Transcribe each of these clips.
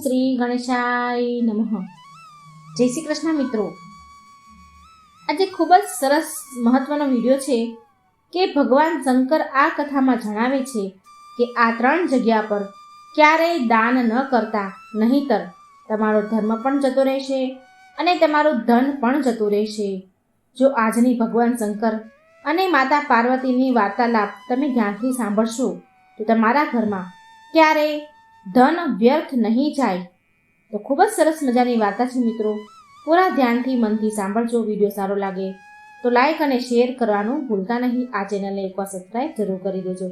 શ્રી ગણેશાય નમઃ. જય શ્રી કૃષ્ણ મિત્રો. આજે ખૂબ જ સરસ મહત્વનો વિડીયો છે કે ભગવાન શંકર આ કથામાં જણાવે છે કે આ 3 જગ્યા પર ક્યારેય દાન ન કરતા, નહીંતર તમારો ધર્મ પણ જતો રહેશે અને તમારું ધન પણ જતું રહેશે. જો આજની ભગવાન શંકર અને માતા પાર્વતીની વાર્તાલાપ તમે ધ્યાનથી સાંભળશો તો તમારા ઘરમાં ક્યારેય ધન વ્યર્થ નહીં જાય. તો ખૂબ જ સરસ મજાની વાર્તા છે મિત્રો. પૂરા ધ્યાનથી મનથી સાંભળજો. વિડીયો સારો લાગે તો લાઈક અને શેર કરવાનું ભૂલતા નહીં. આ ચેનલને એકવાર સબસ્ક્રાઈબ જરૂર કરી દેજો.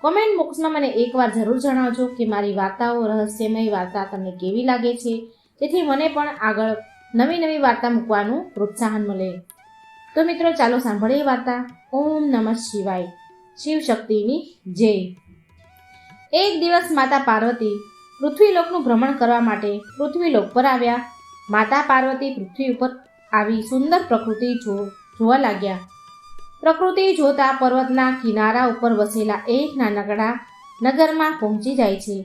કોમેન્ટ બોક્સમાં મને એકવાર જરૂર જણાવજો કે મારી વાર્તાઓ, રહસ્યમય વાર્તા તમને કેવી લાગે છે, જેથી મને પણ આગળ નવી નવી વાર્તા મૂકવાનું પ્રોત્સાહન મળે. તો મિત્રો ચાલો સાંભળીએ વાર્તા. ઓમ નમઃ શિવાય. શિવ શક્તિની જય. એક દિવસ માતા પાર્વતી પૃથ્વીલોકનું ભ્રમણ કરવા માટે પૃથ્વીલોક પર આવ્યા. માતા પાર્વતી પૃથ્વી ઉપર આવી સુંદર પ્રકૃતિ જોવા લાગ્યા. પ્રકૃતિ જોતા પર્વતના કિનારા ઉપર વસેલા એક નાનકડા નગરમાં પહોંચી જાય છે.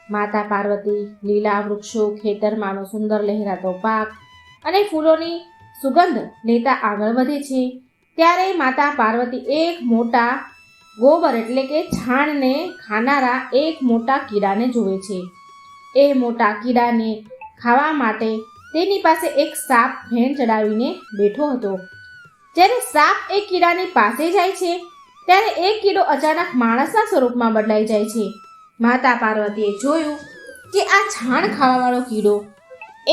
માતા પાર્વતી લીલા વૃક્ષો, ખેતરમાંનો સુંદર લહેરાતો પાક અને ફૂલોની સુગંધ લેતા આગળ વધે છે. ત્યારે માતા પાર્વતી એક મોટા ગોબર એટલે કે છાણને ખાનારા એક મોટા કીડાને જુએ છે. એ મોટા કીડાને ખાવા માટે તેની પાસે એક સાપ ફેણ ચડાવીને બેઠો હતો. જ્યારે સાપ એ કીડાની પાસે જાય છે ત્યારે એ કીડો અચાનક માણસના સ્વરૂપમાં બદલાઈ જાય છે. માતા પાર્વતીએ જોયું કે આ છાણ ખાવાવાળો કીડો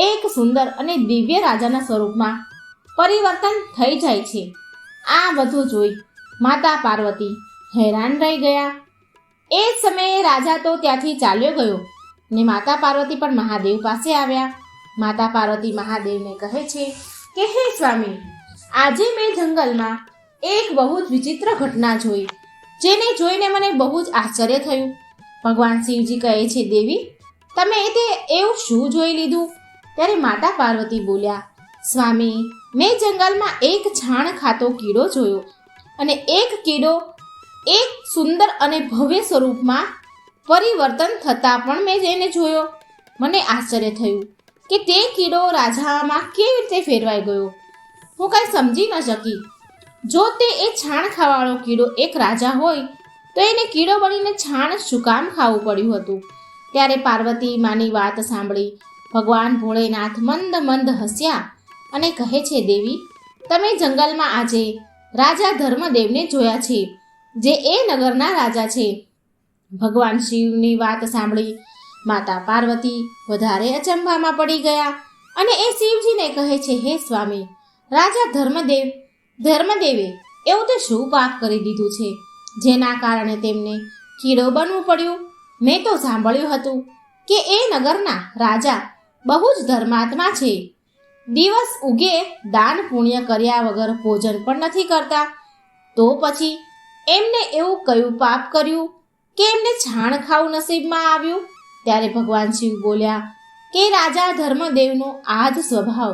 એક સુંદર અને દિવ્ય રાજાના સ્વરૂપમાં પરિવર્તન થઈ જાય છે. આ બધું જોઈ માતા પાર્વતી હેરાન રહી ગયા. એ સમયે રાજા તો ત્યાંથી ચાલ્યો ગયો ને માતા પાર્વતી પણ મહાદેવ પાસે આવ્યા. માતા પાર્વતી મહાદેવને કહે છે કે હે સ્વામી, આજે મેં જંગલમાં એક બહુ જ વિચિત્ર ઘટના જોઈ, જેને જોઈને મને બહુ જ આશ્ચર્ય થયું. ભગવાન શિવજી કહે છે, દેવી તમે તે એવું શું જોઈ લીધું? ત્યારે માતા પાર્વતી બોલ્યા, સ્વામી, મેં જંગલમાં એક છાણ ખાતો કીડો જોયો અને એક કીડો એક સુંદર અને ભવ્ય સ્વરૂપમાં પરિવર્તન થતાં પણ મેં જઈને જોયો. મને આશ્ચર્ય થયું કે તે કીડો રાજામાં કેવી રીતે ફેરવાઈ ગયો. હું કાંઈ સમજી ન શકી. જો તે એ છાણ ખાવાવાળો કીડો એક રાજા હોય તો એને કીડો બનીને છાણ શું કામ ખાવું પડ્યું હતું? ત્યારે પાર્વતી માની વાત સાંભળી ભગવાન ભોળેનાથ મંદ મંદ હસ્યા અને કહે છે, દેવી તમે જંગલમાં આજે રાજા ધર્મદેવને જોયા છે, જે એ નગરના રાજા છે. ભગવાન શિવની વાત સાંભળી માતા પાર્વતી વધારે અચંબામાં પડી ગયા અને એ શિવજીને કહે છે, હે સ્વામી, રાજા ધર્મદેવે એવું તે શું પાપ કરી દીધું છે જેના કારણે તેમને કીડો બનવું પડ્યું? મેં તો સાંભળ્યું હતું કે એ નગરના રાજા બહુ જ ધર્માત્મા છે. દિવસ ઉગે દાન પુણ્ય કર્યા વગર ભોજન પણ નથી કરતા. તો પછી એમને એવું કયું પાપ કર્યું કે એમને છાણ ખાવું નસીબમાં આવ્યું? ત્યારે ભગવાન શિવ બોલ્યા કે રાજા ધર્મદેવનો આ જ સ્વભાવ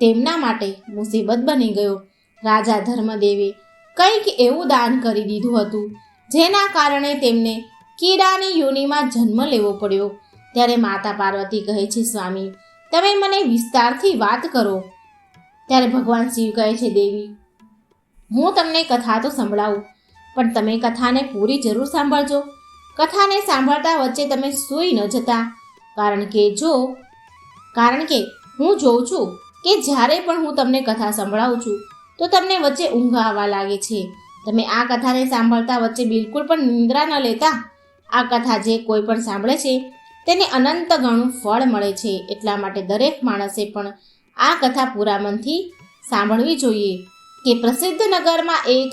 તેમના માટે મુસીબત બની ગયો. રાજા ધર્મદેવે કંઈક એવું દાન કરી દીધું હતું જેના કારણે તેમને કીડાની યોનિમાં જન્મ લેવો પડ્યો. ત્યારે માતા પાર્વતી કહે છે, સ્વામી, તમે મને વિસ્તારથી વાત કરો. ત્યારે ભગવાન શિવ કહે છે, દેવી હું તમને કથા તો સંભળાવું, પણ તમે કથાને પૂરી જરૂર સાંભળજો. કથાને સાંભળતા વચ્ચે તમે સૂઈ ન જતા, કારણ કે હું જોઉં છું કે જ્યારે પણ હું તમને કથા સંભળાવું છું તો તમને વચ્ચે ઊંઘ આવવા લાગે છે. તમે આ કથાને સાંભળતા વચ્ચે બિલકુલ પણ નિંદ્રા ન લેતા. આ કથા જે કોઈ પણ સાંભળે છે તેને અનંત ગણું ફળ મળે છે. એટલા માટે દરેક માણસે પણ આ કથા પૂરા મનથી સાંભળવી જોઈએ કે પ્રસિદ્ધ નગરમાં એક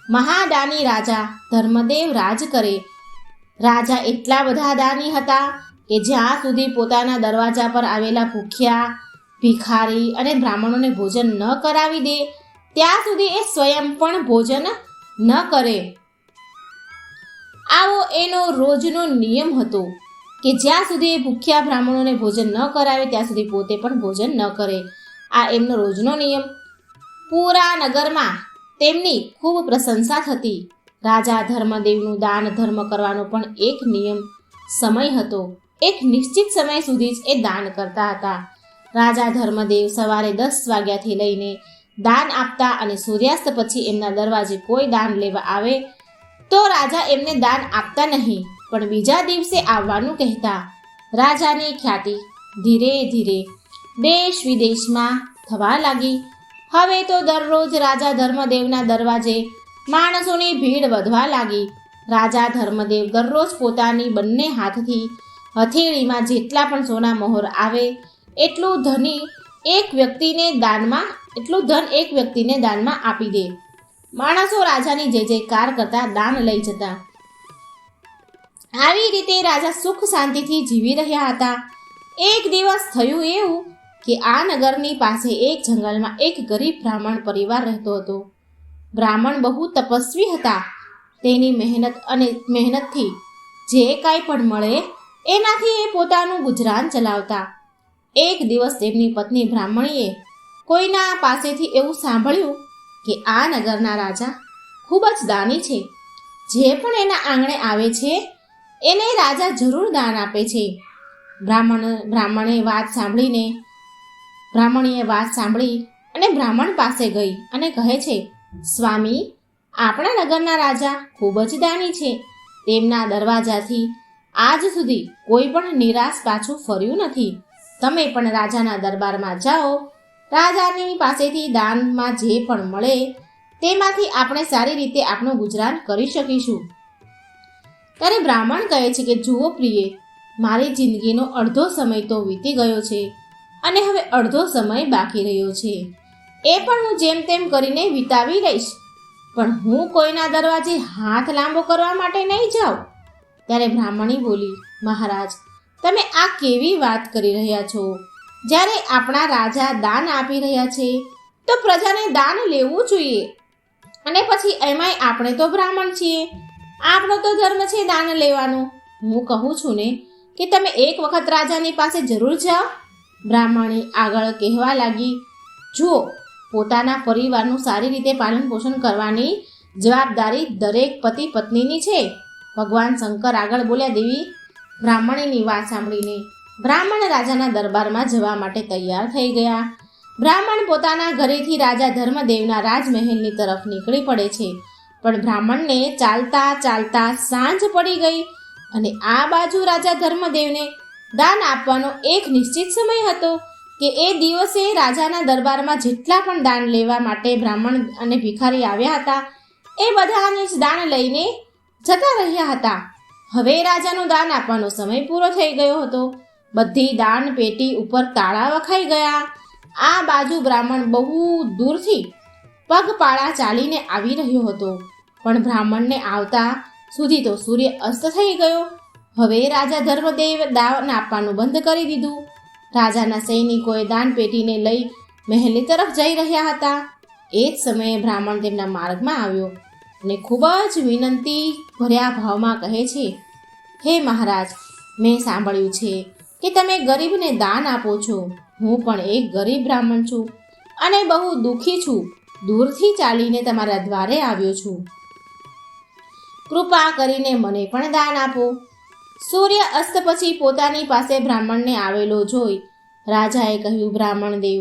મહાદાની રાજા ધર્મદેવ રાજ કરે. રાજા એટલા બધા દાની હતા કે જ્યાં સુધી પોતાના દરવાજા પર આવેલા ભૂખ્યા, ભિખારી અને બ્રાહ્મણોને ભોજન ન કરાવી દે ત્યાં સુધી એ સ્વયં પણ ભોજન ન કરે. આવો એનો રોજનો નિયમ હતો કે જ્યાં સુધી એ ભૂખ્યા બ્રાહ્મણોને ભોજન ન કરાવે ત્યાં સુધી પોતે પણ ભોજન ન કરે. આ એમનો રોજનો નિયમ. પૂરા નગરમાં તેમની ખૂબ પ્રશંસા થતી. રાજા ધર્મદેવનું દાન ધર્મ કરવાનો પણ એક નિયમ સમય હતો. એક નિશ્ચિત સમય સુધી જ એ દાન કરતા હતા. રાજા ધર્મદેવ સવારે 10 વાગ્યાથી લઈને દાન આપતા અને સૂર્યાસ્ત પછી એમના દરવાજે કોઈ દાન લેવા આવે તો રાજા એમને દાન આપતા નહીં, પણ બીજા દિવસે આવવાનું કહેતા. રાજાની ખ્યાતિ ધીરે ધીરે દેશ વિદેશમાં થવા લાગી. હવે તો દરરોજ રાજા ધર્મદેવના દરવાજે માણસોની ભીડ વધવા લાગી. રાજા ધર્મદેવ દરરોજ પોતાની બંને હાથથી હથેળીમાં જેટલા પણ સોના મહોર આવે એટલું ધન એક વ્યક્તિને દાનમાં આપી દે. માણસો રાજાની જય જયકાર કરતા દાન લઈ જતા. આવી રીતે રાજા સુખ શાંતિથી જીવી રહ્યા હતા. એક દિવસ થયું એવું કે આ નગરની પાસે એક જંગલમાં એક ગરીબ બ્રાહ્મણ પરિવાર રહેતો હતો. બ્રાહ્મણ બહુ તપસ્વી હતા. તેની મહેનતથી જે કાંઈ પણ મળે એનાથી એ પોતાનું ગુજરાન ચલાવતા. એક દિવસ તેમની પત્ની બ્રાહ્મણીએ કોઈના પાસેથી એવું સાંભળ્યું કે આ નગરના રાજા ખૂબ જ દાની છે. જે પણ એના આંગણે આવે છે એને રાજા જરૂર દાન આપે છે. બ્રાહ્મણીએ વાત સાંભળી અને બ્રાહ્મણ પાસે ગઈ અને કહે છે, સ્વામી, આપણા નગરના રાજા ખૂબ જ દાની છે. તેમના દરવાજાથી આજ સુધી કોઈ પણ નિરાશ પાછું ફર્યું નથી. તમે પણ રાજાના દરબારમાં જાઓ. રાજાની પાસેથી દાનમાં જે પણ મળે તેમાંથી આપણે સારી રીતે આપણું ગુજરાન કરી શકીશું. ત્યારે બ્રાહ્મણ કહે છે કે જુઓ પ્રિય, મારી જિંદગીનો અડધો સમય તો વીતી ગયો છે અને હવે અડધો સમય બાકી રહ્યો છે. એ પણ હું જેમ તેમ કરીને વિતાવી લઈશ, પણ હું કોઈના દરવાજે હાથ લાંબો કરવા માટે નહીં જાઉં. ત્યારે બ્રાહ્મણી બોલી, મહારાજ, તમે આ કેવી વાત કરી રહ્યા છો? જ્યારે આપણા રાજા દાન આપી રહ્યા છે તો પ્રજાને દાન લેવું જોઈએ. અને પછી એમાંય આપણે તો બ્રાહ્મણ છીએ, આપણો તો ધર્મ છે દાન લેવાનો. હું કહું છું ને કે તમે એક વખત રાજાની પાસે જરૂર જાઓ. બ્રાહ્મણી આગળ કહેવા લાગી, જુઓ, પોતાના પરિવારનું સારી રીતે પાલન પોષણ કરવાની જવાબદારી દરેક પતિ પત્નીની છે. ભગવાન શંકર આગળ બોલ્યા, દેવી. બ્રાહ્મણીની વાત સાંભળીને બ્રાહ્મણ રાજાના દરબારમાં જવા માટે તૈયાર થઈ ગયા. બ્રાહ્મણ પોતાના ઘરેથી રાજા ધર્મદેવના રાજમહેલની તરફ નીકળી પડે છે, પણ બ્રાહ્મણને ચાલતા ચાલતા સાંજ પડી ગઈ અને આ બાજુ રાજા ધર્મદેવને દાન આપવાનો એક નિશ્ચિત સમય હતો કે એ દિવસે રાજાના દરબારમાં જેટલા પણ દાન લેવા માટે બ્રાહ્મણ અને ભિખારી આવ્યા હતા એ બધાને જ દાન લઈને જતા રહ્યા હતા. હવે રાજાનું દાન આપવાનો સમય પૂરો થઈ ગયો હતો. બધી દાન પેટી ઉપર તાળા વખાઈ ગયા. આ બાજુ બ્રાહ્મણ બહુ દૂરથી પગપાળા ચાલીને આવી રહ્યો હતો, પણ બ્રાહ્મણને આવતા સુધી તો સૂર્ય અસ્ત થઈ ગયો. હવે રાજા ધર્મદેવ દાન આપવાનું બંધ કરી દીધું. રાજાના સૈનિકોએ દાન પેટીને લઈ મહેલની તરફ જઈ રહ્યા હતા. એ જ સમયે બ્રાહ્મણ તેમના માર્ગમાં આવ્યો અને ખૂબ જ વિનંતી ભર્યા ભાવમાં કહે છે, હે મહારાજ, મેં સાંભળ્યું છે કે તમે ગરીબને દાન આપો છો. હું પણ એક ગરીબ બ્રાહ્મણ છું અને બહુ દુઃખી છું. દૂરથી ચાલીને તમારા દ્વારે આવ્યો છું. કૃપા કરીને મને પણ દાન આપો. સૂર્ય અસ્ત પછી પોતાની પાસે બ્રાહ્મણને આવેલો જોઈ રાજાએ કહ્યું, બ્રાહ્મણ દેવ,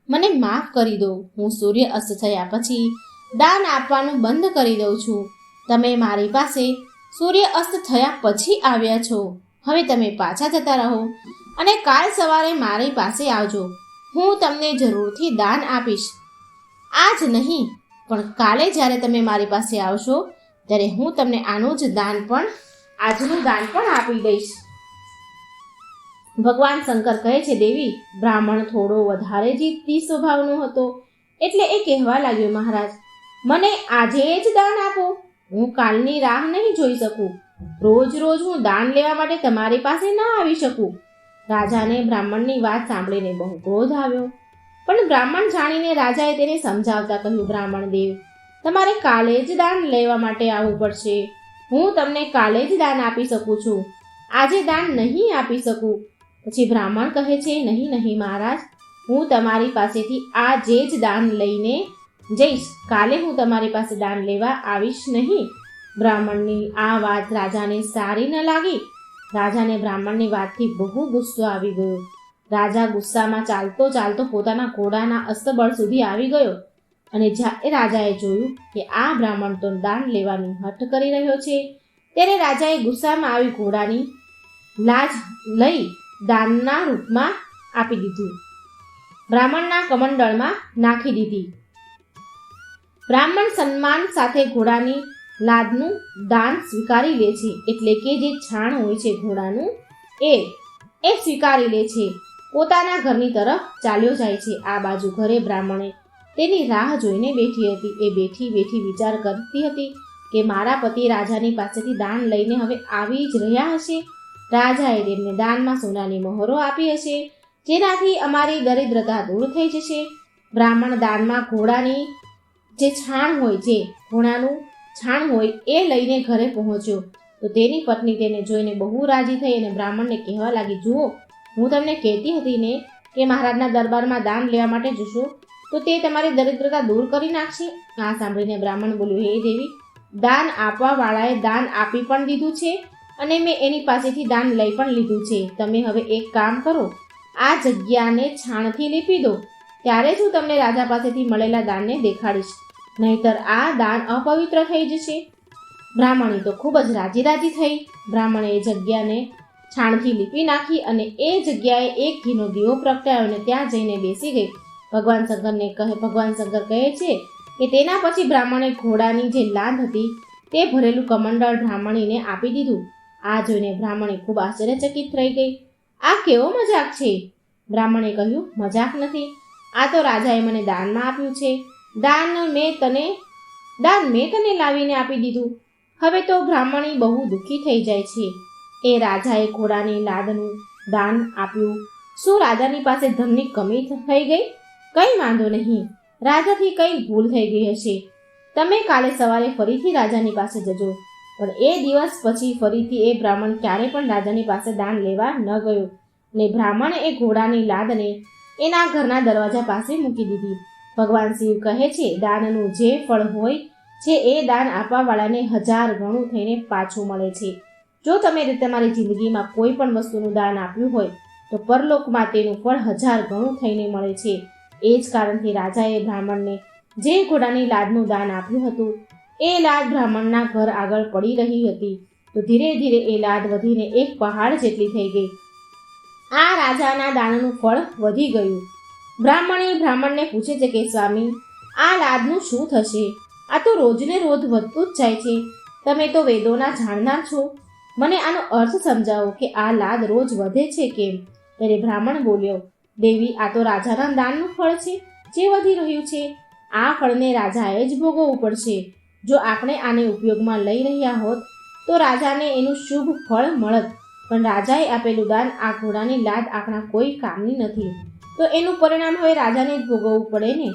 મને માફ કરી દો. હું સૂર્ય અસ્ત થયા પછી દાન આપવાનું બંધ કરી દઉં છું. તમે મારી પાસે સૂર્ય અસ્ત થયા પછી આવ્યા છો. હવે તમે પાછા જતા રહો અને કાલ સવારે મારી પાસે આવજો. હું તમને જરૂરથી દાન આપીશ. આજ નહીં, પણ કાલે જ્યારે તમે મારી પાસે આવશો ત્યારે હું તમને આજનું દાન પણ આપી દઈશ. ભગવાન શંકર કહે છે, દેવી, બ્રાહ્મણ થોડો વધારે જીદ્દી સ્વભાવનો હતો એટલે એ કહેવા લાગ્યો, મહારાજ, મને આજે જ દાન આપો. હું કાલની રાહ નહીં જોઈ શકું. રોજ રોજ હું દાન લેવા માટે તમારી પાસે ન આવી શકું. રાજાને બ્રાહ્મણની વાત સાંભળીને બહુ ક્રોધ આવ્યો, પણ બ્રાહ્મણ જાણીને રાજાએ તેને સમજાવતા કહ્યું, બ્રાહ્મણ દેવ, તમારે કાલે જ દાન લેવા માટે આવવું પડશે. હું તમને કાલે જ દાન આપી શકું છું, આજે દાન નહીં આપી શકું. પછી બ્રાહ્મણ કહે છે, નહીં મહારાજ, હું તમારી પાસેથી આજે જ દાન લઈને જઈશ. કાલે હું તમારી પાસે દાન લેવા આવીશ નહીં. બ્રાહ્મણની આ વાત રાજાને સારી ન લાગી. રાજાને બ્રાહ્મણની વાતથી બહુ ગુસ્સો આવી ગયો. રાજા ગુસ્સામાં ચાલતો ચાલતો પોતાના ઘોડાના અસ્તબળ સુધી આવી ગયો અને જ્યારે રાજાએ જોયું કે આ બ્રાહ્મણ તો દાન લેવાની હઠ કરી રહ્યો છે, ત્યારે રાજાએ ગુસ્સામાં આવી ઘોડાની લાજ લઈ દાનના રૂપમાં આપી દીધું. બ્રાહ્મણના કમંડળમાં નાખી દીધી. બ્રાહ્મણ સન્માન સાથે ઘોડાની લાદનું દાન સ્વીકારી લે છે, એટલે કે જે છાણ હોય છે ઘોડાનું એ સ્વીકારી લે છે. પોતાના ઘરની તરફ ચાલ્યો જાય છે. આ બાજુ ઘરે બ્રાહ્મણે તેની રાહ જોઈને બેઠી હતી. એ બેઠી બેઠી વિચાર કરતી હતી કે મારા પતિ રાજાની પાસેથી દાન લઈને હવે આવી જ રહ્યા હશે. રાજાએ તેમને દાનમાં સોનાની મહોરો આપી હશે, જેનાથી અમારી દરિદ્રતા દૂર થઈ જશે. બ્રાહ્મણ દાનમાં ઘોડાની જે છાણ હોય, જે ઘોડાનું છાણ હોય એ લઈને ઘરે પહોંચ્યો તો તેની પત્ની તેને જોઈને બહુ રાજી થઈ અને બ્રાહ્મણને કહેવા લાગી, જુઓ, હું તમને કહેતી હતી ને કે મહારાજના દરબારમાં દાન લેવા માટે જશો તો તે તમારી દરિદ્રતા દૂર કરી નાખશે. આ સાંભળીને બ્રાહ્મણ બોલ્યો, હે દેવી, દાન આપવા વાળાએ દાન આપી પણ દીધું છે અને મેં એની પાસેથી દાન લઈ પણ લીધું છે. તમે હવે એક કામ કરો, આ જગ્યાને છાણથી લીપી દો, ત્યારે જ હું તમને રાજા પાસેથી મળેલા દાનને દેખાડીશ, નહીતર આ દાન અપવિત્ર થઈ જશે. બ્રાહ્મણી તો ખૂબ જ રાજી થઈ. બ્રાહ્મણે એ જગ્યાને છાણથી લીપી નાખી અને એ જગ્યાએ એક ઘીનો દીવો પ્રગટાવ્યો અને ત્યાં જઈને બેસી ગઈ. ભગવાન શંકર કહે છે કે તેના પછી બ્રાહ્મણે ઘોડાની જે લાદ હતી તે ભરેલું કમંડળ બ્રાહ્મણીને આપી દીધું. આ જોઈને બ્રાહ્મણી ખૂબ આશ્ચર્યચકિત થઈ ગઈ. આ કેવો મજાક છે? બ્રાહ્મણે કહ્યું, મજાક નથી, આ તો રાજાએ મને દાનમાં આપ્યું છે. દાન મેં તને લાવીને આપી દીધું. હવે તો બ્રાહ્મણી બહુ દુઃખી થઈ જાય છે. એ રાજાએ ઘોડાની લાદનું દાન આપ્યું. શું રાજાની પાસે ધનની કમી થઈ ગઈ? કંઈ વાંધો નહીં, રાજાથી કંઈ ભૂલ થઈ ગઈ હશે. તમે કાલે સવારે ફરીથી રાજાની પાસે જજો. પણ એ દિવસ પછી ફરીથી એ બ્રાહ્મણ ક્યારે પણ રાજાની પાસે દાન લેવા ન ગયો ને બ્રાહ્મણે એ ઘોડાની લાદને એના ઘરના દરવાજા પાસે મૂકી દીધી. ભગવાન શિવ કહે છે, દાનનું જે ફળ હોય છે એ દાન આપવાવાળાને 1000 ગણું થઈને પાછું મળે છે. જો તમે તમારી જિંદગીમાં કોઈ પણ વસ્તુનું દાન આપ્યું હોય તો પરલોકમાં તેનું ફળ 1000 ગણું થઈને મળે છે. એ જ કારણથી રાજાએ બ્રાહ્મણને જે ઘોડાની લાદનું દાન આપ્યું હતું એ લાદ બ્રાહ્મણના ઘર આગળ પડી રહી હતી તો ધીરે ધીરે એ લાદ વધીને એક પહાડ જેટલી થઈ ગઈ. આ રાજાના દાનનું ફળ વધી ગયું. બ્રાહ્મણને પૂછે છે કે સ્વામી, આ લાદનું શું થશે? આ તો રોજને રોજ વધતું જ જાય છે. તમે તો વેદોના જાણનાર છો, મને આનો અર્થ સમજાવો કે આ લાદ રોજ વધે છે કેમ? ત્યારે બ્રાહ્મણ બોલ્યો, દેવી, આ તો રાજાના દાનનું ફળ છે જે વધી રહ્યું છે. આ ફળને રાજાએ જ ભોગવવું પડશે. જો આપણે આને ઉપયોગમાં લઈ રહ્યા હોત તો રાજાને એનું શુભ ફળ મળત, પણ રાજાએ આપેલું દાન આ ઘોડાની લાદ આપણા કોઈ કામની નથી, તો એનું પરિણામ હવે રાજાને જ ભોગવવું પડે ને.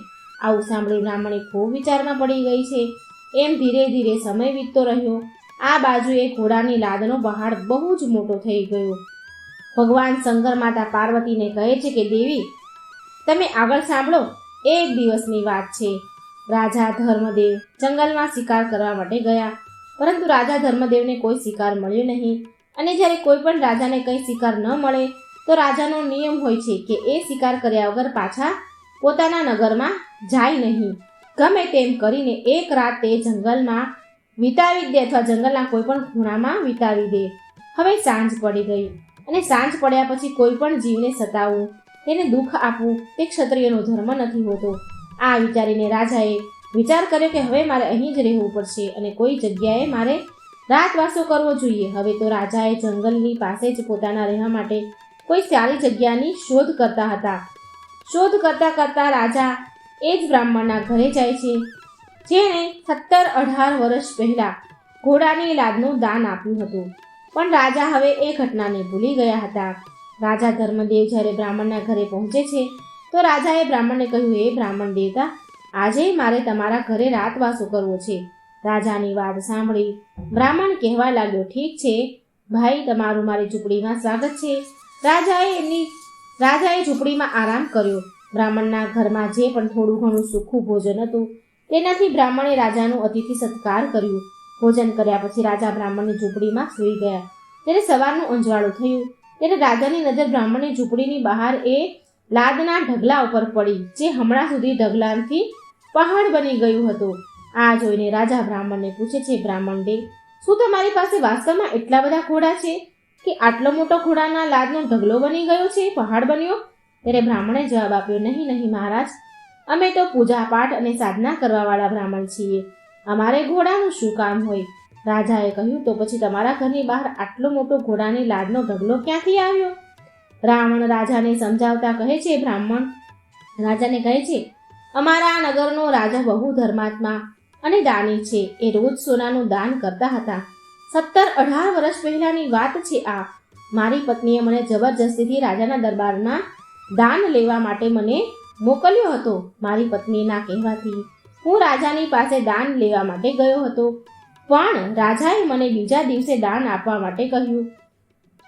આવું સાંભળી બ્રાહ્મણી ખૂબ વિચારમાં પડી ગઈ છે. એમ ધીરે ધીરે સમય વીતતો રહ્યો. આ બાજુએ ઘોડાની લાદનો પહાડ બહુ જ મોટો થઈ ગયો. ભગવાન શંકર માતા પાર્વતીને કહે છે કે દેવી, તમે આગળ સાંભળો. એક દિવસની વાત છે. રાજા ધર્મદેવ જંગલમાં શિકાર કરવા માટે ગયા, પરંતુ રાજા ધર્મદેવને કોઈ શિકાર મળ્યો નહીં. અને જ્યારે કોઈ પણ રાજાને કંઈ શિકાર ન મળે તો રાજાનો નિયમ હોય છે કે એ શિકાર કર્યા વગર પાછા પોતાના નગરમાં જાય નહીં. ગમે તેમ કરીને એક રાત તે જંગલમાં વિતાવી દે અથવા જંગલના કોઈ પણ ખૂણામાં વિતાવી દે. હવે સાંજ પડી ગઈ અને સાંજ પડ્યા પછી કોઈ પણ જીવને સતાવવું, તેને દુઃખ આપવું તે ક્ષત્રિયનો ધર્મ નથી હોતો. આ વિચારીને રાજાએ વિચાર કર્યો કે હવે મારે અહીં જ રહેવું પડશે અને કોઈ જગ્યાએ મારે રાતવાસો કરવો જોઈએ. હવે તો રાજાએ જંગલની પાસે જ પોતાના રહેવા માટે કોઈ સારી જગ્યાની શોધ કરતા હતા. શોધ કરતા રાજા એ જ બ્રાહ્મણના ઘરે જાય છે જેણે 17-18 વર્ષ પહેલા ઘોડાની લાદનું દાન આપ્યું હતું. પણ રાજા હવે એ ઘટનાને ભૂલી ગયા હતા. રાજા ધર્મદેવ જ્યારે બ્રાહ્મણના ઘરે પહોંચે છે તો રાજાએ બ્રાહ્મણને કહ્યું, હે બ્રાહ્મણ દેવતા, આજે મારે તમારા ઘરે રાતવાસો કરવો છે. રાજાની વાત સાંભળી બ્રાહ્મણ કહેવા લાગ્યો, ઠીક છે ભાઈ, તમારું મારી ઝૂંપડીમાં સ્વાગત છે. રાજાએ ઝૂંપડીમાં આરામ કર્યો. બ્રાહ્મણના ઘરમાં જે પણ થોડું ઘણું સૂકું ભોજન હતું તેનાથી બ્રાહ્મણે રાજાનું અતિથિ સત્કાર કર્યું. ભોજન કર્યા પછી રાજા બ્રાહ્મણની ઝૂંપડીમાં સૂઈ ગયા. ત્યારે સવારનું અંજવાળું થયું. ત્યારે રાજાની નજર બ્રાહ્મણની ઝૂંપડીની બહાર એ લાદના ઢગલા ઉપર પડી, જે હમણાં સુધી ઢગલાથી પહાડ બની ગયું હતું. આ જોઈને રાજા બ્રાહ્મણને પૂછે છે, બ્રાહ્મણ દેવ, શું તમારી પાસે વાસ્તવમાં એટલા બધા ઘોડા છે કે આટલો મોટો ઘોડાના લાદનો ઢગલો બની ગયો છે, પહાડ બન્યો? ત્યારે બ્રાહ્મણે જવાબ આપ્યો, નહીં નહીં મહારાજ, અમે તો પૂજા પાઠ અને સાધના કરવાવાળા બ્રાહ્મણ છીએ, અમારે ઘોડાનું શું કામ હોય? રાજાએ કહ્યું, તો પછી તમારા ઘરની બહાર આટલો મોટો ઘોડાની લાદનો ઢગલો ક્યાંથી આવ્યો? રાવણ રાજાને સમજાવતા કહે છે, બ્રાહ્મણ રાજાને કહે છે, અમારા નગરનો રાજા બહુ ધર્માત્મા અને દાની છે. એ રોજ સોનાનું દાન કરતા હતા. 17-18 વર્ષ પહેલાની વાત છે આ. મારી પત્નીએ મને જબરજસ્તીથી રાજાના દરબારમાં દાન લેવા માટે મને મોકલ્યો હતો. મારી પત્નીના કહેવાથી હું રાજાની પાસે દાન લેવા માટે ગયો હતો, પણ રાજાએ મને બીજા દિવસે દાન આપવા માટે કહ્યું.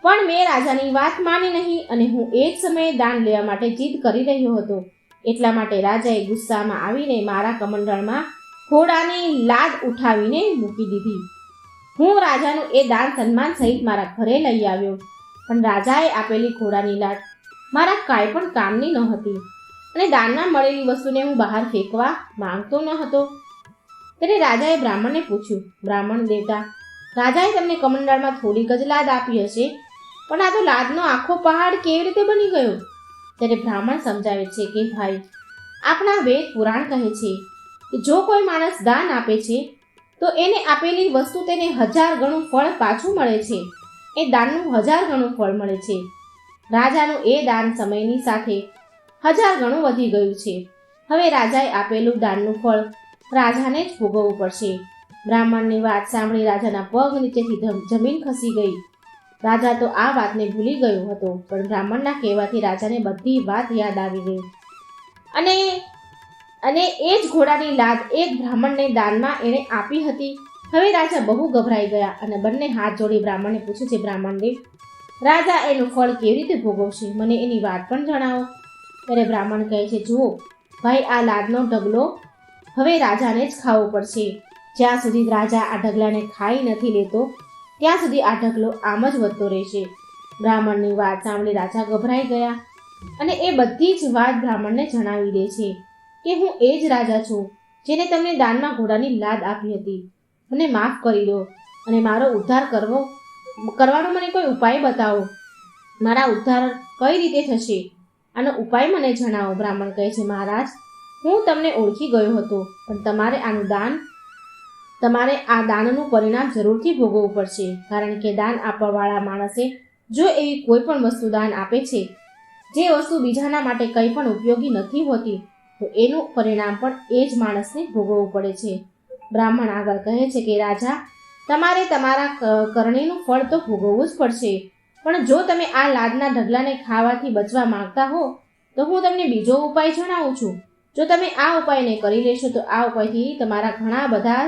પણ મેં રાજાની વાત માની નહીં અને હું એ જ સમયે દાન લેવા માટે જીદ કરી રહ્યો હતો. એટલા માટે રાજાએ ગુસ્સામાં આવીને મારા કમંડળમાં ઘોડાની લાદ ઉઠાવીને મૂકી દીધી. હું રાજાનું એ દાન સન્માન સહિત મારા ઘરે લઈ આવ્યો, પણ રાજાએ આપેલી ઘોડાની લાદ મારા કાંઈ પણ કામની ન હતી અને દાનમાં મળેલી વસ્તુને હું બહાર ફેંકવા માંગતો ન હતો. ત્યારે રાજાએ બ્રાહ્મણને પૂછ્યું, બ્રાહ્મણ દેવતા, રાજાએ તમને કમંડળમાં થોડીક જ લાદ આપી હશે, પણ આ તો લાદનો આખો પહાડ કેવી રીતે બની ગયો? ત્યારે બ્રાહ્મણ સમજાવે છે કે ભાઈ, આપણા વેદ પુરાણ કહે છે કે જો કોઈ માણસ દાન આપે છે તો એને આપેલી વસ્તુ તેને 1000 ગણું ફળ પાછું મળે છે. એ દાનનું 1000 ગણું ફળ મળે છે. રાજાનું એ દાન સમયની સાથે 1000 ગણું વધી ગયું છે. હવે રાજાએ આપેલું દાનનું ફળ રાજાને જ ભોગવવું પડશે. બ્રાહ્મણની વાત સાંભળી રાજાના પગ નીચેથી જમીન ખસી ગઈ. રાજા તો આ વાતને ભૂલી ગયો હતો, પણ બ્રાહ્મણના કહેવાથી રાજાને બધી વાત યાદ આવી ગઈ અને એ જ ઘોડાની લાદ એક બ્રાહ્મણને દાનમાં એણે આપી હતી. હવે રાજા બહુ ગભરાઈ ગયા અને બંને હાથ જોડી બ્રાહ્મણને પૂછે છે, બ્રાહ્મણ દેવ, રાજા એનું ફળ કેવી રીતે ભોગવશે? મને એની વાત પણ જણાવો. ત્યારે બ્રાહ્મણ કહે છે, જુઓ ભાઈ, આ લાદનો ઢગલો હવે રાજાને જ ખાવો પડશે. જ્યાં સુધી રાજા આ ઢગલાને ખાઈ નથી લેતો ત્યાં સુધી આ ઢગલો આમ જ વધતો રહેશે. બ્રાહ્મણની વાત સાંભળી રાજા ગભરાઈ ગયા અને એ બધી જ વાત બ્રાહ્મણને જણાવી દે છે કે હું એ જ રાજા છું જેને તમને દાનમાં ઘોડાની લાદ આપી હતી. મને માફ કરી દો અને મારો ઉદ્ધાર કરવાનો મને કોઈ ઉપાય બતાવો. મારા ઉદ્ધાર કઈ રીતે થશે? આનો ઉપાય મને જણાવો. બ્રાહ્મણ કહે છે, મહારાજ, હું તમને ઓળખી ગયો હતો, પણ તમારે આ દાનનું પરિણામ જરૂરથી ભોગવવું પડશે, કારણ કે દાન આપવાવાળા માણસે જો એવી કોઈ પણ વસ્તુ દાન આપે છે જે વસ્તુ બીજાના માટે કંઈ પણ ઉપયોગી નથી હોતી, તો એનું પરિણામ પણ એ જ માણસને ભોગવવું પડે છે. બ્રાહ્મણ આગળ કહે છે કે રાજા, તમારે તમારા કરણીનું ફળ તો ભોગવવું જ પડશે, પણ જો તમે આ લાદના ઢગલાને ખાવાથી બચવા માંગતા હો તો હું તમને બીજો ઉપાય જણાવું છું. જો તમે આ ઉપાયને કરી લેશો તો આ ઉપાયથી તમારા ઘણા બધા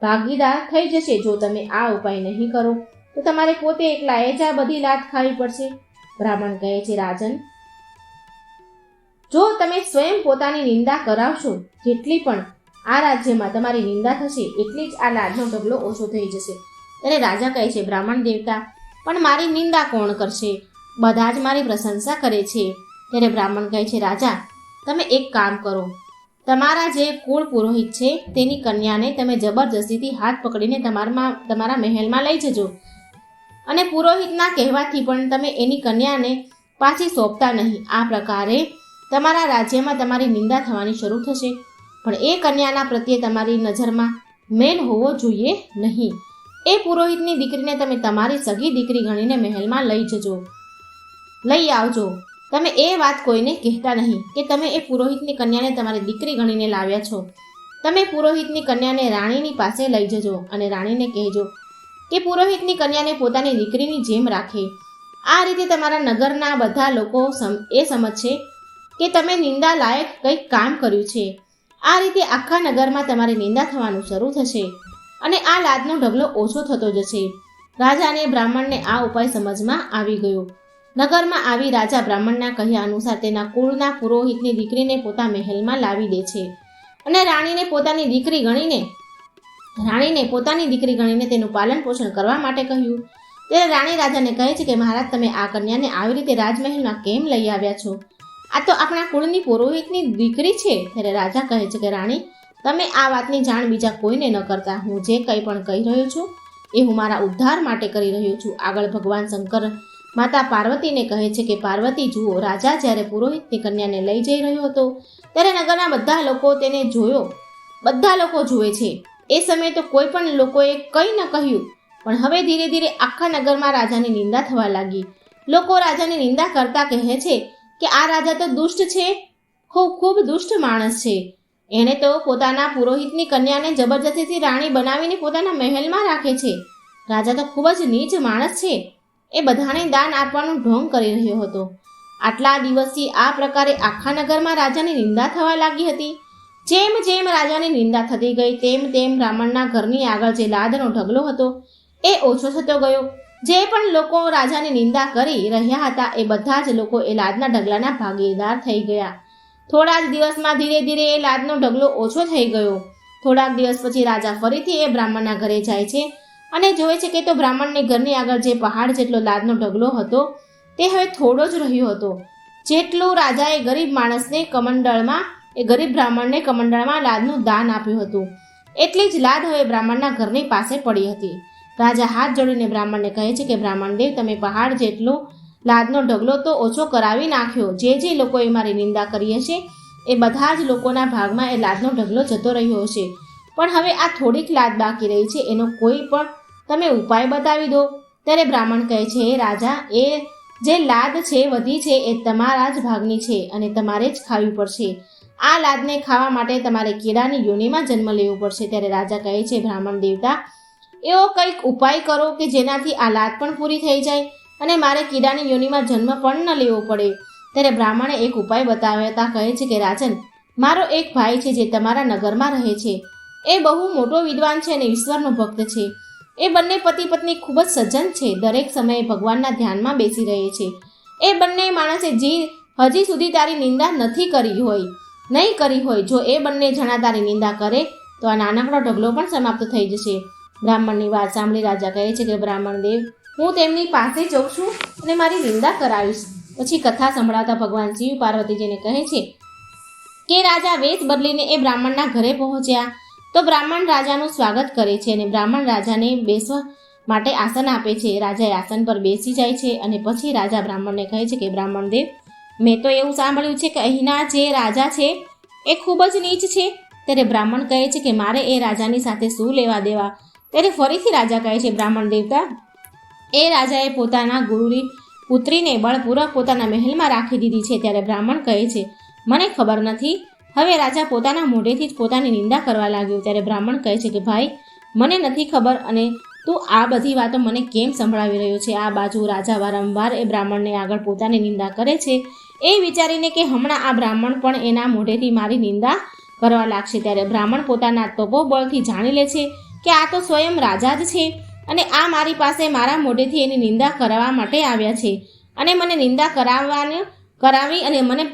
ભાગીદાર થઈ જશે. જો તમે આ ઉપાય નહીં કરો તો તમારે પોતે એકલાએ જ આ બધી લાદ ખાવી પડશે. બ્રાહ્મણ કહે છે, રાજન, જો તમે સ્વયં પોતાની નિંદા કરાવશો, જેટલી પણ આ રાજ્યમાં તમારી નિંદા થશે એટલી જ આ લાદનો ઢગલો ઓછો થઈ જશે. ત્યારે રાજા કહે છે, બ્રાહ્મણ દેવતા, પણ મારી નિંદા કોણ કરશે? બધા જ મારી પ્રશંસા કરે છે. ત્યારે બ્રાહ્મણ કહે છે, રાજા, તમે એક કામ કરો, તમારા જે કુળ પુરોહિત છે તેની કન્યાને તમે જબરજસ્તીથી હાથ પકડીને તમારા મહેલમાં લઈ જજો અને પુરોહિતના કહેવાથી પણ તમે એની કન્યાને પાછી સોંપતા નહીં. આ પ્રકારે તમારા રાજ્યમાં તમારી નિંદા થવાની શરૂ થશે, પણ એ કન્યાના પ્રત્યે તમારી નજરમાં મેલ હોવો જોઈએ નહીં. એ પુરોહિતની દીકરીને તમે તમારી સગી દીકરી ગણીને મહેલમાં લઈ આવજો. તમે એ વાત કોઈને કહેતા નહીં કે તમે એ પુરોહિતની કન્યાને તમારી દીકરી ગણીને લાવ્યા છો. તમે પુરોહિતની કન્યાને રાણીની પાસે લઈ જજો અને રાણીને કહેજો કે પુરોહિતની કન્યાને પોતાની દીકરીની જેમ રાખે. આ રીતે તમારા નગરના બધા લોકો એ સમજશે કે તમે નિંદા લાયક કંઈક કામ કર્યું છે. આ રીતે આખા નગરમાં તમારી નિંદા થવાનું શરૂ થશે અને આ લાદનો ઢગલો ઓછો થતો જશે. રાજા અને બ્રાહ્મણને આ ઉપાય સમજમાં આવી ગયો. નગરમાં આવી રાજા બ્રાહ્મણના કહ્યા અનુસાર તેના કુળના પુરોહિતની દીકરીને પોતા મહેલમાં લાવી દે છે અને રાણીને પોતાની દીકરી ગણીને તેનું પાલન પોષણ કરવા માટે કહ્યું. ત્યારે રાણી રાજાને કહે છે કે મહારાજ, તમે આ કન્યાને આવી રીતે રાજમહેલમાં કેમ લઈ આવ્યા છો? આ તો આપણા કુળની પુરોહિતની દીકરી છે. ત્યારે રાજા કહે છે કે રાણી, તમે આ વાતની જાણ બીજા કોઈને ન કરતા. હું જે કંઈ પણ કહી રહ્યો છું એ હું મારા ઉદ્ધાર માટે કરી રહ્યો છું. આગળ ભગવાન શંકર માતા પાર્વતીને કહે છે કે પાર્વતી જુઓ, રાજા જ્યારે પુરોહિતની કન્યાને લઈ જઈ રહ્યો હતો ત્યારે નગરના બધા લોકો તેને જોયો. બધા લોકો જુએ છે. એ સમયે તો કોઈ પણ લોકોએ કંઈ ન કહ્યું, પણ હવે ધીરે ધીરે આખા નગરમાં રાજાની નિંદા થવા લાગી. લોકો રાજાની નિંદા કરતા કહે છે કે આ રાજા તો દુષ્ટ છે, ખૂબ દુષ્ટ માણસ છે. એણે તો પોતાના પુરોહિતની કન્યાને જબરજસ્તીથી રાણી બનાવીને પોતાના મહેલમાં રાખે છે. રાજા તો ખૂબ જ નીચ માણસ છે. એ બધાને દાન આપવાનું ઢોંગ કરી રહ્યો હતો. આટલા દિવસથી આ પ્રકારે આખા નગરમાં રાજાની નિંદા થવા લાગી હતી. જેમ જેમ રાજાની નિંદા થતી ગઈ તેમ તેમ બ્રાહ્મણના ઘરની આગળ જે લાદનો ઢગલો હતો એ ઓછો થતો ગયો. જે પણ લોકો રાજાની નિંદા કરી રહ્યા હતા એ બધા જ લોકો એ લાદના ઢગલાના ભાગીદાર થઈ ગયા. થોડા જ દિવસમાં ધીરે ધીરે એ લાદનો ઢગલો ઓછો થઈ ગયો. થોડાક દિવસ પછી રાજા ફરીથી એ બ્રાહ્મણના ઘરે જાય છે અને જોવે છે કે તો બ્રાહ્મણની ઘરની આગળ જે પહાડ જેટલો લાદનો ઢગલો હતો તે હવે થોડો જ રહ્યો હતો. જેટલું રાજાએ ગરીબ બ્રાહ્મણને કમંડળમાં લાદનું દાન આપ્યું હતું એટલી જ લાદ હવે બ્રાહ્મણના ઘરની પાસે પડી હતી. રાજા હાથ જોડીને બ્રાહ્મણને કહે છે કે બ્રાહ્મણદેવ, તમે પહાડ જેટલો લાદનો ઢગલો તો ઓછો કરાવી નાખ્યો. જે લોકોએ મારી નિંદા કરી હશે એ બધા જ લોકોના ભાગમાં એ લાદનો ઢગલો જતો રહ્યો હશે, પણ હવે આ થોડીક લાદ બાકી રહી છે, એનો કોઈ પણ તમે ઉપાય બતાવી દો. ત્યારે બ્રાહ્મણ કહે છે, હે રાજા, એ જે લાદ છે વધી છે એ તમારા જ ભાગની છે અને તમારે જ ખાવી પડશે. આ લાદને ખાવા માટે તમારે કીડાની યોનિમાં જન્મ લેવો પડશે. ત્યારે રાજા કહે છે, બ્રાહ્મણ દેવતા, એવો કંઈક ઉપાય કરો કે જેનાથી આ લાદ પણ પૂરી થઈ જાય અને મારે કીડાની યોનિમાં જન્મ પણ ન લેવો પડે. ત્યારે બ્રાહ્મણે એક ઉપાય બતાવતા કહે છે કે રાજન, મારો એક ભાઈ છે જે તમારા નગરમાં રહે છે. એ બહુ મોટો વિદ્વાન છે અને ઈશ્વરનો ભક્ત છે. એ બંને પતિ પત્ની ખૂબ જ સજ્જન છે. દરેક સમયે ભગવાનના ધ્યાનમાં બેસી રહે છે. એ બંને માણસે હજી સુધી તારી નિંદા નહીં કરી હોય. જો એ બંને જણા તારી નિંદા કરે તો આ નાનકડો ઢગલો પણ સમાપ્ત થઈ જશે. બ્રાહ્મણની વાત સાંભળી રાજા કહે છે કે બ્રાહ્મણ દેવ, હું તેમની પાસે જઉં છું અને મારી નિંદા કરાવીશ. પછી કથા સંભળાવતા ભગવાન શિવ પાર્વતીજીને કહે છે કે રાજા વેશ બદલીને એ બ્રાહ્મણના ઘરે પહોંચ્યા તો બ્રાહ્મણ રાજાનું સ્વાગત કરે છે અને બ્રાહ્મણ રાજાને બેસવા માટે આસન આપે છે. રાજા આસન પર બેસી જાય છે અને પછી રાજા બ્રાહ્મણને કહે છે કે બ્રાહ્મણ દેવ, મેં તો એવું સાંભળ્યું છે કે અહીંના જે રાજા છે એ ખૂબ જ નીચ છે. ત્યારે બ્રાહ્મણ કહે છે કે મારે એ રાજાની સાથે શું લેવા દેવા? ત્યારે ફરીથી રાજા કહે છે, બ્રાહ્મણ દેવતા, એ રાજાએ પોતાના ગુરુની પુત્રીને બળપૂર્વક પોતાના મહેલમાં રાખી દીધી છે. ત્યારે બ્રાહ્મણ કહે છે, મને ખબર નથી. હવે રાજા પોતાના મોઢેથી જ પોતાની નિંદા કરવા લાગ્યો. ત્યારે બ્રાહ્મણ કહે છે કે ભાઈ, મને નથી ખબર અને તું આ બધી વાતો મને કેમ સંભળાવી રહ્યો છે? આ બાજુ રાજા વારંવાર એ બ્રાહ્મણને આગળ પોતાની નિંદા કરે છે એ વિચારીને કે હમણાં આ બ્રાહ્મણ પણ એના મોઢેથી મારી નિંદા કરવા લાગશે. ત્યારે બ્રાહ્મણ પોતાના તપોબળથી જાણી લે છે કે આ તો સ્વયં રાજા જ છે અને આ મારી પાસે મારા મોઢેથી એની નિંદા કરવા માટે આવ્યા છે અને મને નિંદા કરાવી અને મને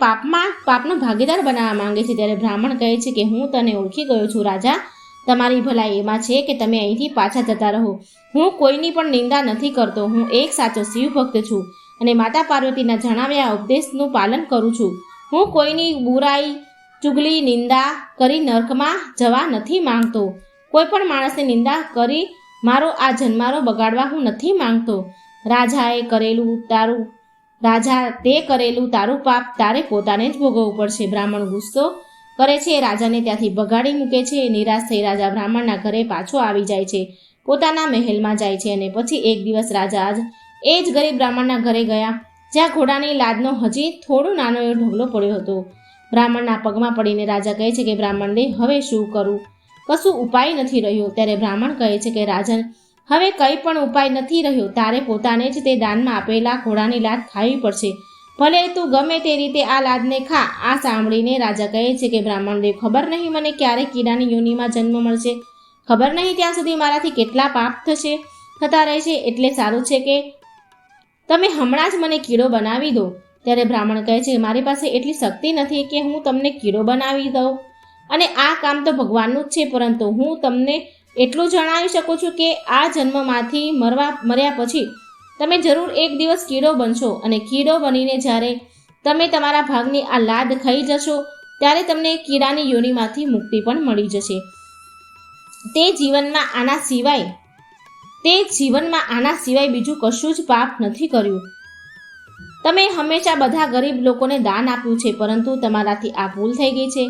પાપનો ભાગીદાર બનાવવા માંગે છે. ત્યારે બ્રાહ્મણ કહે છે કે હું તને ઓળખી ગયો છું રાજા. તમારી ભલાઈ એમાં છે કે તમે અહીંથી પાછા જતા રહો. હું કોઈની પણ નિંદા નથી કરતો. હું એક સાચો શિવ ભક્ત છું અને માતા પાર્વતીના જણાવ્યા ઉપદેશનું પાલન કરું છું. હું કોઈની બુરાઈ, ચુગલી, નિંદા કરી નરકમાં જવા નથી માંગતો. કોઈ પણ માણસની નિંદા કરી મારો આ જન્મારો બગાડવા હું નથી માંગતો. તે કરેલું તારું પાપ તારે પોતાને જ ભોગવવું પડશે. બ્રાહ્મણ ગુસ્સો કરે છે, રાજાને ત્યાંથી ભગાડી મૂકે છે. નિરાશ થઈ રાજા બ્રાહ્મણના ઘરે પાછો આવી જાય છે, પોતાના મહેલમાં જાય છે અને પછી એક દિવસ રાજા એ જ ગરીબ બ્રાહ્મણના ઘરે ગયા જ્યાં ઘોડાની લાદનો હજી થોડો નાનો એવો ઢગલો પડ્યો હતો. બ્રાહ્મણના પગમાં પડીને રાજા કહે છે કે બ્રાહ્મણ દેવ, હવે શું કરું? કશું ઉપાય નથી રહ્યો. ત્યારે બ્રાહ્મણ કહે છે કે રાજન, હવે કંઈ પણ ઉપાય નથી રહ્યો. તારે પોતાને જ તે દાનમાં આપેલા ઘોડાની લાદ ખાવી પડશે. ભલે તું ગમે તે રીતે આ લાદને ખા. આ સાંભળીને રાજા કહે છે કે બ્રાહ્મણ દેવ, ખબર નહીં મને ક્યારે કીડાની યોનિમાં જન્મ મળશે. ખબર નહીં ત્યાં સુધી મારાથી કેટલા પાપ થતા રહેશે. એટલે સારું છે કે તમે હમણાં જ મને કીડો બનાવી દો. ત્યારે બ્રાહ્મણ કહે છે, મારી પાસે એટલી શક્તિ નથી કે હું તમને કીડો બનાવી દઉં અને આ કામ તો ભગવાનનું જ છે. પરંતુ હું તમને એટલું જણાવી શકું છું કે આ જન્મમાંથી મર્યા પછી તમે જરૂર એક દિવસ કીડો બનશો અને કીડો બનીને જ્યારે તમે તમારા ભાગની આ લાદ ખાઈ જશો ત્યારે તમને કીડાની યોનિમાંથી મુક્તિ પણ મળી જશે. તે જીવનમાં આના સિવાય બીજું કશું જ પાપ નથી કર્યું. તમે હંમેશા બધા ગરીબ લોકોને દાન આપ્યું છે, પરંતુ તમારાથી આ ભૂલ થઈ ગઈ છે,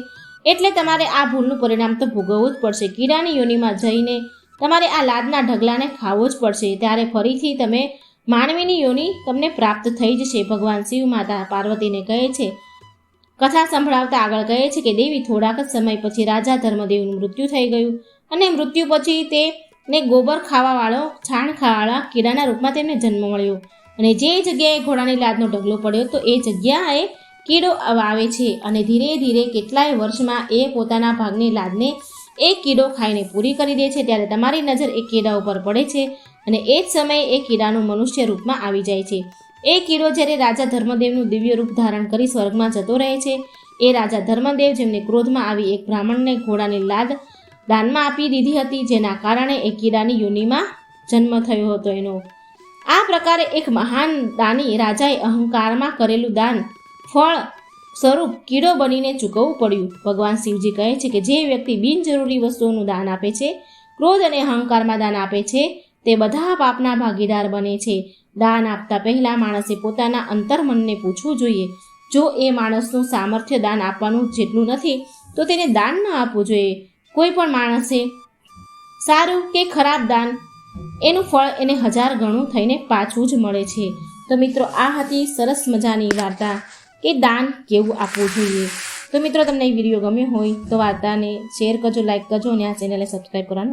એટલે તમારે આ ભૂલનું પરિણામ તો ભોગવવું જ પડશે. કીડાની યોનિમાં જઈને તમારે આ લાદના ઢગલાને ખાવો જ પડશે. ત્યારે ફરીથી તમે માનવીની યોનિ તમને પ્રાપ્ત થઈ જશે. ભગવાન શિવ માતા પાર્વતીને કહે છે, કથા સંભળાવતા આગળ કહે છે કે દેવી, થોડાક જ સમય પછી રાજા ધર્મદેવનું મૃત્યુ થઈ ગયું અને મૃત્યુ પછી તેને ગોબર ખાવાવાળો છાણ ખાવાવાળા કીડાના રૂપમાં તેમને જન્મ મળ્યો અને જે જગ્યાએ ઘોડાની લાદનો ઢગલો પડ્યો તો એ જગ્યાએ કીડો આવે છે અને ધીરે ધીરે કેટલાય વર્ષમાં એ પોતાના ભાગની લાદને એ કીડો ખાઈને પૂરી કરી દે છે. ત્યારે તમારી નજર એ કીડા ઉપર પડે છે અને એ જ સમયે એ કીડાનું મનુષ્ય રૂપમાં આવી જાય છે. એ કીડો જ્યારે રાજા ધર્મદેવનું દિવ્ય રૂપ ધારણ કરી સ્વર્ગમાં જતો રહે છે. એ રાજા ધર્મદેવ જેમને ક્રોધમાં આવી એક બ્રાહ્મણને ઘોડાની લાદ દાનમાં આપી દીધી હતી, જેના કારણે એ કીડાની યોનિમાં જન્મ થયો હતો એનો. આ પ્રકારે એક મહાન દાની રાજાએ અહંકારમાં કરેલું દાન ફળ સ્વરૂપ કીડો બનીને ચૂકવવું પડ્યું. ભગવાન શિવજી કહે છે કે જે વ્યક્તિ બિનજરૂરી વસ્તુઓનું દાન આપે છે, ક્રોધ અને અહંકારમાં દાન આપે છે, તે બધા પાપના ભાગીદાર બને છે. દાન આપતા પહેલા માણસે પોતાના અંતર્મનને પૂછવું જોઈએ. જો એ માણસનું સામર્થ્ય દાન આપવાનું જેટલું નથી તો તેને દાન ન આપવું જોઈએ. કોઈ પણ માણસે સારું કે ખરાબ દાન એનું ફળ એને 1000 ગણું થઈને પાછું જ મળે છે. તો મિત્રો, આ હતી સરસ મજાની વાર્તા કે દાન કેવું આપવું જોઈએ. તો મિત્રો, તમને વિડીયો ગમ્યો હોય તો વાર્તાને શેર કરજો, લાઈક કરજો અને આ ચેનલને સબસ્ક્રાઈબ કરવાનું